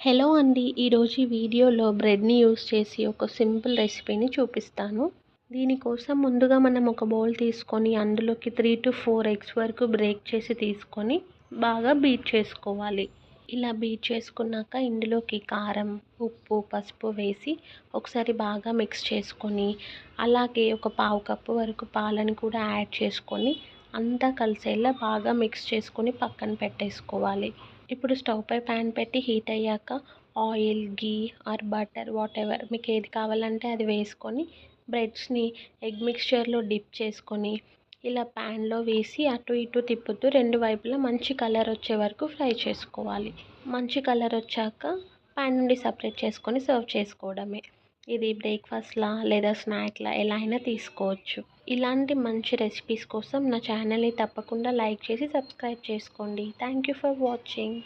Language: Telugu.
హలో అండి. ఈరోజు ఈ వీడియోలో బ్రెడ్‌ని యూజ్ చేసి ఒక సింపుల్ రెసిపీని చూపిస్తాను. దీనికోసం ముందుగా మనం ఒక బౌల్ తీసుకొని అందులోకి 3-4 ఎగ్స్ వరకు బ్రేక్ చేసి తీసుకొని బాగా బీట్ చేసుకోవాలి. ఇలా బీట్ చేసుకున్నాక ఇందులోకి కారం, ఉప్పు, పసుపు వేసి ఒకసారి బాగా మిక్స్ చేసుకొని అలాగే ఒక పావు కప్పు వరకు పాలను కూడా యాడ్ చేసుకొని అంతా కలిసేలా బాగా మిక్స్ చేసుకొని పక్కన పెట్టేసుకోవాలి. ఇప్పుడు స్టవ్ పై ప్యాన్ పెట్టి హీట్ అయ్యాక oil, ghee are butter whatever మీకు ఏది కావాలంటే అది వేసుకొని బ్రెడ్స్ని ఎగ్ మిక్స్చర్లో డిప్ చేసుకొని ఇలా ప్యాన్లో వేసి అటు ఇటు తిప్పుతూ రెండు వైపులా మంచి కలర్ వచ్చే వరకు ఫ్రై చేసుకోవాలి. మంచి కలర్ వచ్చాక ప్యాన్ నుండి సపరేట్ చేసుకొని సర్వ్ చేసుకోవడమే. ఇది బ్రేక్ఫాస్ట్లా లేదా స్నాక్లా ఎలా అయినా తీసుకోవచ్చు. ఇలాంటి మంచి రెసిపీస్ కోసం నా ఛానల్ని తప్పకుండా లైక్ చేసి సబ్స్క్రైబ్ చేసుకోండి. Thank you for watching.